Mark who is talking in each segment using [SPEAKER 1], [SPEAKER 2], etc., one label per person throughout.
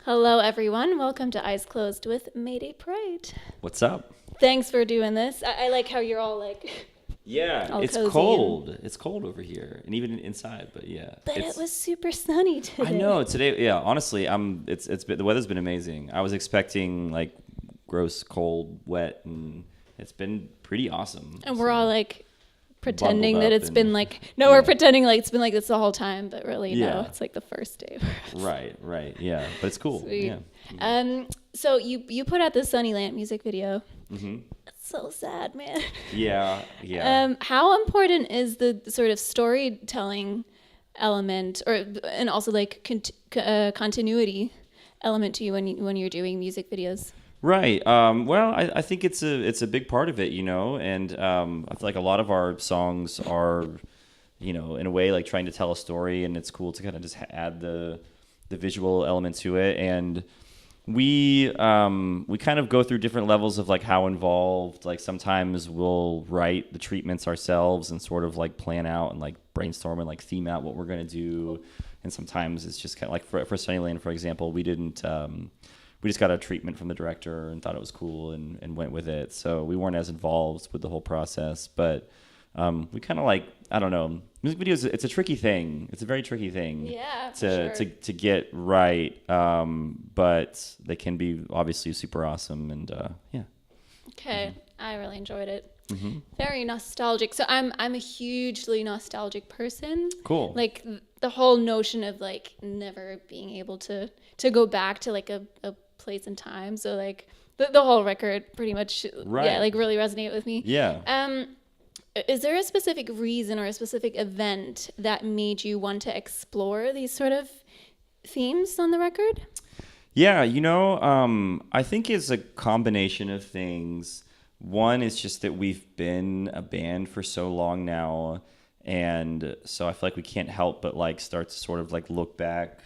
[SPEAKER 1] Hello, everyone. Welcome to Eyes Closed with Mayday Parade.
[SPEAKER 2] What's up?
[SPEAKER 1] Thanks for doing this. I like how you're all like,
[SPEAKER 2] Yeah,
[SPEAKER 1] all
[SPEAKER 2] it's
[SPEAKER 1] cozy
[SPEAKER 2] cold. It's cold over here, and even inside. But yeah,
[SPEAKER 1] but
[SPEAKER 2] it's.
[SPEAKER 1] it was super sunny today.
[SPEAKER 2] I know today. Yeah, honestly, It's been the weather's been amazing. I was expecting like gross, cold, wet, and it's been pretty awesome.
[SPEAKER 1] And we're all like pretending
[SPEAKER 2] Bundled
[SPEAKER 1] that
[SPEAKER 2] up
[SPEAKER 1] it's
[SPEAKER 2] and-
[SPEAKER 1] been like, no,
[SPEAKER 2] yeah.
[SPEAKER 1] we're pretending like it's been like this the whole time, but really, no,
[SPEAKER 2] Yeah.
[SPEAKER 1] it's like the first day.
[SPEAKER 2] Right. Yeah, but it's cool.
[SPEAKER 1] Sweet.
[SPEAKER 2] Yeah.
[SPEAKER 1] So you put out the Sunnyland music video.
[SPEAKER 2] Mm-hmm.
[SPEAKER 1] It's so sad, man.
[SPEAKER 2] Yeah.
[SPEAKER 1] How important is the sort of storytelling element, and also like continuity element to you when you're doing music videos?
[SPEAKER 2] Right. Well, I think it's a big part of it, and I feel like a lot of our songs are, in a way like trying to tell a story, and it's cool to kind of just add the visual element to it. And we kind of go through different levels of like how involved. Like sometimes we'll write the treatments ourselves and sort of like plan out and like brainstorm and like theme out what we're gonna do. And sometimes it's just kind of like for Sunnyland, for example, we didn't. We just got a treatment from the director and thought it was cool and went with it. So we weren't as involved with the whole process, but we kind of like, I don't know, music videos, it's a tricky thing. It's a very tricky thing to get right. But they can be obviously super awesome and yeah.
[SPEAKER 1] Okay, I really enjoyed it.
[SPEAKER 2] Mm-hmm.
[SPEAKER 1] Very nostalgic. So I'm a hugely nostalgic person.
[SPEAKER 2] Cool.
[SPEAKER 1] Like the whole notion of like never being able to go back to like a place and time. So like the whole record pretty much like really resonated with me.
[SPEAKER 2] Yeah.
[SPEAKER 1] Is there a specific reason or a specific event that made you want to explore these sort of themes on the record?
[SPEAKER 2] Yeah, I think it's a combination of things. One is just that we've been a band for so long now, and so I feel like we can't help but like start to sort of like look back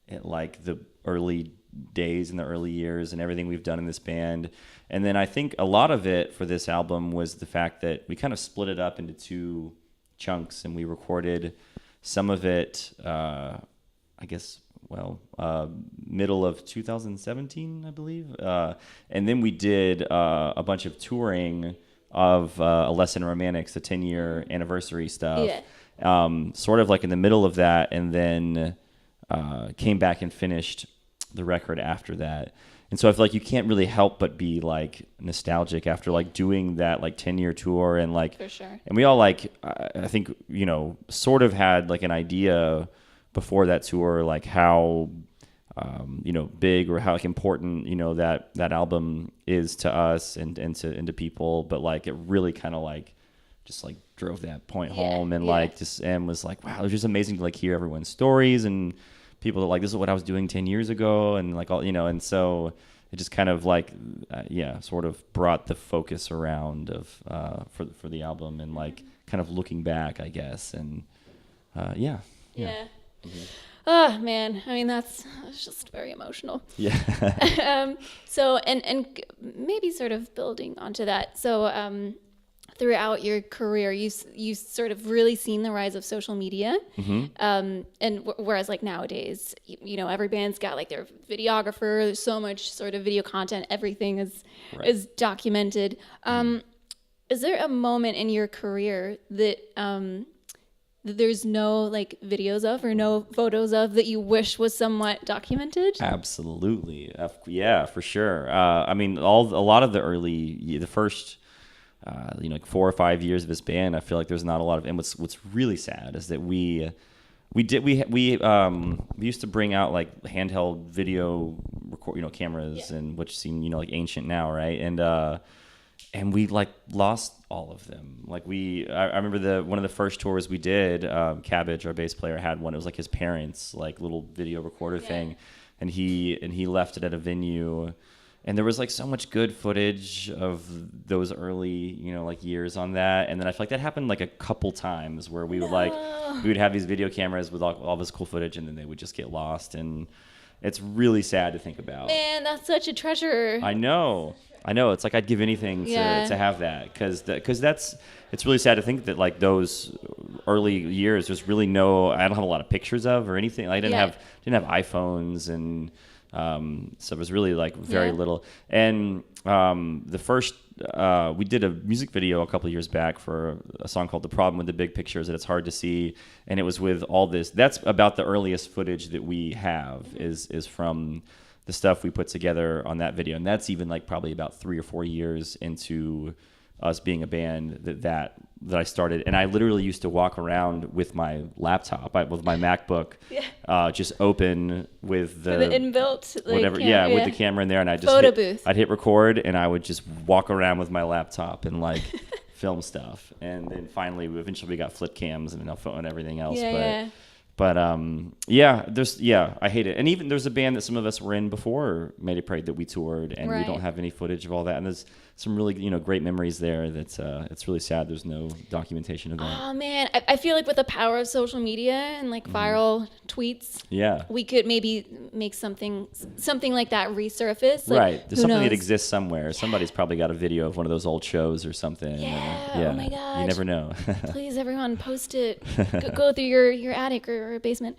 [SPEAKER 2] at like the early days and the early years and everything we've done in this band. And then I think a lot of it for this album was the fact that we kind of split it up into two chunks, and we recorded some of it, I guess, middle of 2017, I believe. And then we did a bunch of touring of A Lesson in Romantics, the 10-year anniversary stuff.
[SPEAKER 1] Yeah.
[SPEAKER 2] Sort of like in the middle of that, and then came back and finished the record after that. And so I feel like you can't really help but be like nostalgic after like doing that like 10-year tour and like
[SPEAKER 1] For sure.
[SPEAKER 2] And we all like I think sort of had like an idea before that tour like how big or how like important that album is to us and to people, but like it really kind of like just like drove that point home and like just and was like, wow, it was just amazing to like hear everyone's stories and people that like, this is what I was doing 10 years ago, and like all and so it just kind of like sort of brought the focus around of for the album and like kind of looking back, I guess. And yeah.
[SPEAKER 1] Mm-hmm. Oh man, I mean that's just very emotional.
[SPEAKER 2] Yeah.
[SPEAKER 1] So and maybe sort of building onto that. So throughout your career, you sort of really seen the rise of social media.
[SPEAKER 2] Mm-hmm.
[SPEAKER 1] And whereas like nowadays, every band's got like their videographer. There's so much sort of video content. Everything is documented. Is there a moment in your career that there's no like videos of or no photos of that you wish was somewhat documented?
[SPEAKER 2] Absolutely. Yeah, for sure. I mean, a lot of the first, like 4 or 5 years of this band, I feel like there's not a lot of, and what's really sad is that we used to bring out like handheld video record, cameras and which seem, like ancient now. Right. And we like lost all of them. Like I remember one of the first tours we did, Cabbage, our bass player, had one. It was like his parents' like little video recorder thing, and he left it at a venue, and there was like so much good footage of those early like years on that. And then I feel like that happened like a couple times where we would have these video cameras with all this cool footage, and then they would just get lost, and it's really sad to think about.
[SPEAKER 1] Man, that's such a treasure.
[SPEAKER 2] I know. It's like I'd give anything to have that, because it's really sad to think that like those early years, there's really I don't have a lot of pictures of or anything. I didn't have iPhones, and So it was really like very little. And the first, we did a music video a couple of years back for a song called "The Problem with the Big Picture is that it's hard to see," and it was with all this. That's about the earliest footage that we have is from the stuff we put together on that video, and that's even like probably about 3 or 4 years into us being a band that I started. And I literally used to walk around with my laptop, with my MacBook, just open with the
[SPEAKER 1] inbuilt
[SPEAKER 2] whatever, with the camera in there, and I just I'd hit record, and I would just walk around with my laptop and like film stuff. And then finally, eventually, we got flip cams and everything else. But I hate it. And even there's a band that some of us were in before Mayday Parade that we toured, and we don't have any footage of all that. And there's some really great memories there. That's it's really sad there's no documentation of that.
[SPEAKER 1] Oh man, I feel like with the power of social media and like viral tweets, we could maybe make something like that resurface. Like,
[SPEAKER 2] right, there's something that exists somewhere. Somebody's probably got a video of one of those old shows or something.
[SPEAKER 1] Oh my god,
[SPEAKER 2] you never know.
[SPEAKER 1] Please, everyone, post it. Go through your attic or basement.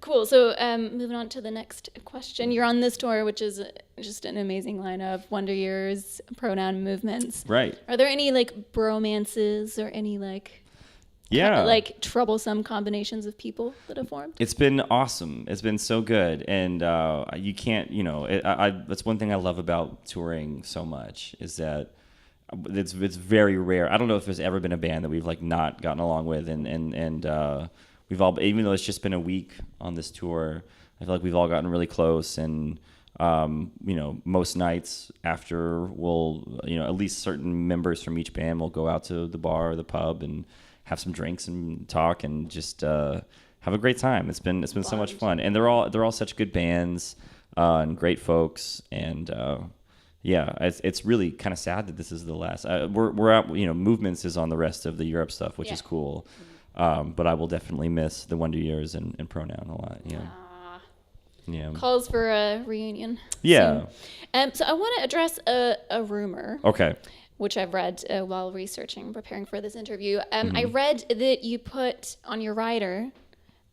[SPEAKER 1] Cool. So moving on to the next question. You're on this tour, which is just an amazing lineup. Wonder Years, Pronoun Movements.
[SPEAKER 2] Right.
[SPEAKER 1] Are there any like bromances or any like like troublesome combinations of people that have formed?
[SPEAKER 2] It's been awesome. It's been so good, and you can't. That's one thing I love about touring so much is that it's very rare. I don't know if there's ever been a band that we've like not gotten along with, and we've all, even though it's just been a week on this tour, I feel like we've all gotten really close. And, most nights after we'll, at least certain members from each band will go out to the bar or the pub and have some drinks and talk and just have a great time. It's been so much fun. And they're all such good bands and great folks. And, it's really kind of sad that this is the last. We're out, Movements is on the rest of the Europe stuff, which is cool. But I will definitely miss the Wonder Years and Pronoun a lot. Yeah.
[SPEAKER 1] Calls for a reunion.
[SPEAKER 2] Yeah.
[SPEAKER 1] So I want to address a rumor.
[SPEAKER 2] Okay.
[SPEAKER 1] Which I've read while preparing for this interview. I read that you put on your rider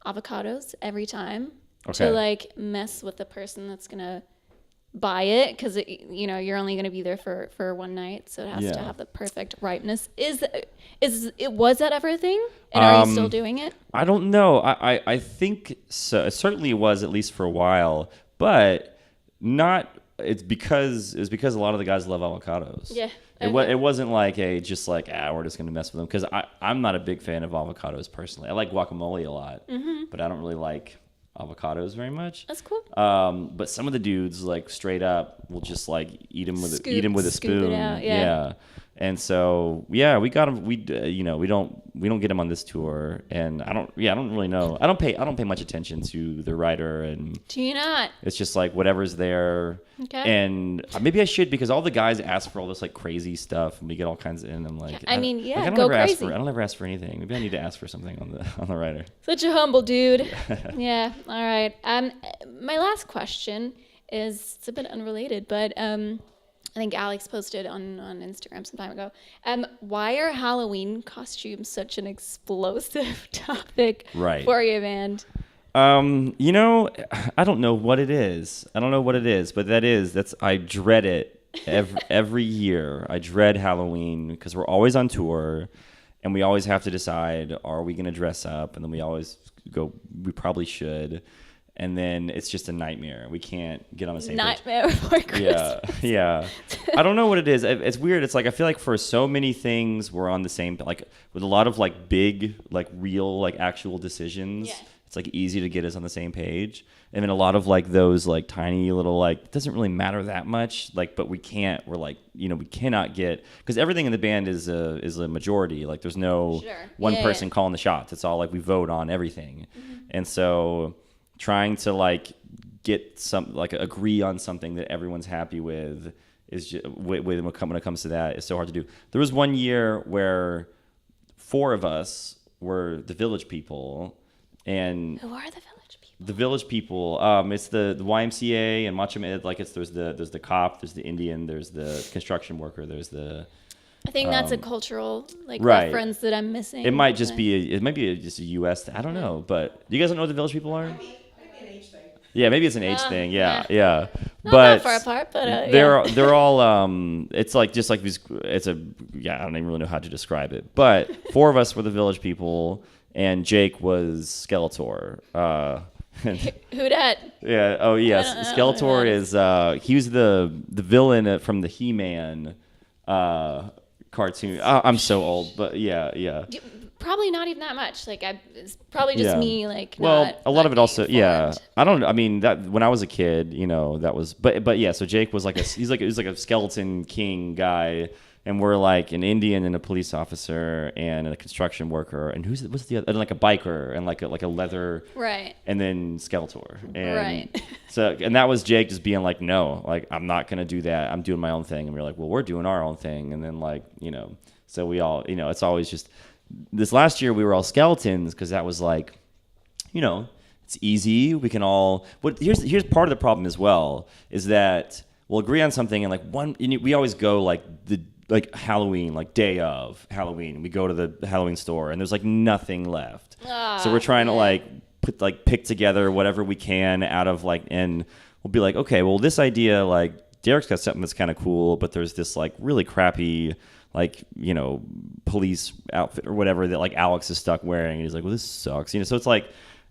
[SPEAKER 1] avocados every time to like mess with the person that's gonna buy it, because you're only going to be there for one night, so it has to have the perfect ripeness. Was that everything, and are you still doing it?
[SPEAKER 2] I don't know. I think so. It certainly was, at least for a while, but not. It was because a lot of the guys love avocados.
[SPEAKER 1] Yeah.
[SPEAKER 2] It wasn't like we're just going to mess with them, because I'm not a big fan of avocados personally. I like guacamole a lot, but I don't really like avocados very much.
[SPEAKER 1] That's cool.
[SPEAKER 2] But some of the dudes like straight up will just like eat them with a spoon.
[SPEAKER 1] It out,
[SPEAKER 2] And so we got them. We don't get them on this tour, and I don't really know. I don't pay much attention to the rider, and
[SPEAKER 1] do you not?
[SPEAKER 2] It's just like whatever's there.
[SPEAKER 1] Okay.
[SPEAKER 2] And maybe I should, because all the guys ask for all this like crazy stuff, and we get all kinds of. And I'm like,
[SPEAKER 1] I
[SPEAKER 2] don't ever ask for anything. Maybe I need to ask for something on the rider.
[SPEAKER 1] Such a humble dude. Yeah. All right. My last question is, it's a bit unrelated, but I think Alex posted on Instagram some time ago. Why are Halloween costumes such an explosive topic for your band?
[SPEAKER 2] I don't know what it is. But I dread it every year. I dread Halloween because we're always on tour, and we always have to decide, are we going to dress up? And then we always go, we probably should. And then it's just a nightmare. We can't get on the same
[SPEAKER 1] nightmare
[SPEAKER 2] page.
[SPEAKER 1] Before Christmas.
[SPEAKER 2] Yeah. I don't know what it is. It's weird. It's like I feel like for so many things we're on the same, like with a lot of like big, like real, like actual decisions. Yeah. It's like easy to get us on the same page. And then a lot of like those like tiny little like, it doesn't really matter that much. Like, but we cannot get, because everything in the band is a majority. Like there's no one person calling the shots. It's all like we vote on everything. And so trying to like get some, like agree on something that everyone's happy with is just, when it comes to that, is so hard to do. There was one year where 4 of us were the Village People. And
[SPEAKER 1] who are the Village People?
[SPEAKER 2] The Village People, it's the YMCA and Macho Man. Like there's the cop, there's the Indian, there's the construction worker, there's the.
[SPEAKER 1] I think that's a cultural reference that I'm missing.
[SPEAKER 2] It might just be just a U.S. I don't know, but do you guys know what the Village People are?
[SPEAKER 3] Maybe an age thing.
[SPEAKER 2] Yeah, maybe it's an age thing. Yeah, yeah.
[SPEAKER 1] Not
[SPEAKER 2] But
[SPEAKER 1] that far apart, but
[SPEAKER 2] they're all it's like just like these. It's a I don't even really know how to describe it. But 4 of us were the village people, and Jake was Skeletor.
[SPEAKER 1] Who dat?
[SPEAKER 2] Yeah. Oh yes, Skeletor is. He was the villain from the He-Man cartoon. I'm so old, but yeah.
[SPEAKER 1] Probably not even that much. Like it's probably just me. Like
[SPEAKER 2] well, a lot of it also.
[SPEAKER 1] informed.
[SPEAKER 2] Yeah, I don't. I mean that when I was a kid, that was. But yeah. So Jake was like he was like a skeleton king guy, and we're like an Indian and a police officer and a construction worker, and what's the other? And like a biker and like a leather.
[SPEAKER 1] Right.
[SPEAKER 2] And then Skeletor. And
[SPEAKER 1] right.
[SPEAKER 2] And that was Jake just being like, no, like I'm not gonna do that. I'm doing my own thing. And we are like, well, we're doing our own thing. And then so we all, it's always just. This last year we were all skeletons because that was like, it's easy. We can all. But here's part of the problem as well is that we'll agree on something and we always go like Halloween, like day of Halloween. We go to the Halloween store and there's like nothing left. So we're trying to pick together whatever we can out of and we'll be like, okay, well this idea Derek's got something that's kind of cool, but there's this really crappy police outfit or whatever that Alex is stuck wearing. And he's like, well, this sucks. So it's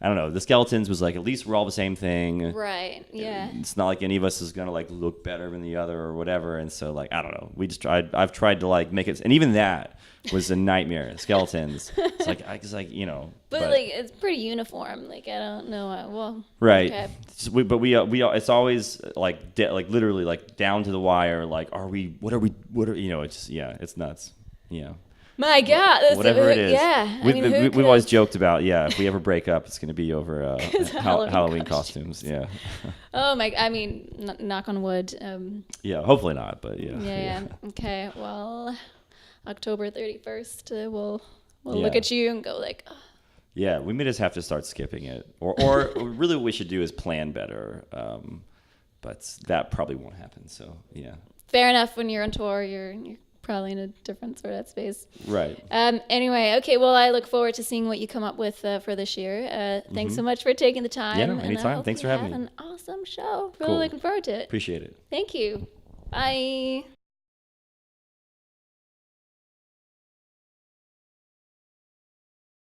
[SPEAKER 2] I don't know. The skeletons was at least we're all the same thing.
[SPEAKER 1] Right. Yeah.
[SPEAKER 2] It's not like any of us is going to look better than the other or whatever. And so I don't know. I've tried to make it. And even that was a nightmare. Skeletons. It's But
[SPEAKER 1] it's pretty uniform. I don't know. Well.
[SPEAKER 2] Right.
[SPEAKER 1] Okay.
[SPEAKER 2] It's always literally down to the wire. What are we, it's nuts. Yeah.
[SPEAKER 1] My God.
[SPEAKER 2] Whatever it is.
[SPEAKER 1] Yeah.
[SPEAKER 2] We've always joked about, if we ever break up, it's going to be over Halloween costumes. Yeah.
[SPEAKER 1] Oh, my. I mean, knock on wood.
[SPEAKER 2] Yeah, hopefully not, but yeah.
[SPEAKER 1] Yeah. Okay. Well, October 31st, we'll look at you and go oh.
[SPEAKER 2] Yeah, we may just have to start skipping it. Or really what we should do is plan better. But that probably won't happen, so yeah.
[SPEAKER 1] Fair enough. When you're on tour, you're probably in a different sort of space.
[SPEAKER 2] Right.
[SPEAKER 1] Anyway, okay, well, I look forward to seeing what you come up with for this year. Thanks so much for taking the time.
[SPEAKER 2] Yeah, anytime. Thanks for having me.
[SPEAKER 1] An awesome show. Really looking forward to it.
[SPEAKER 2] Appreciate it.
[SPEAKER 1] Thank you. Bye.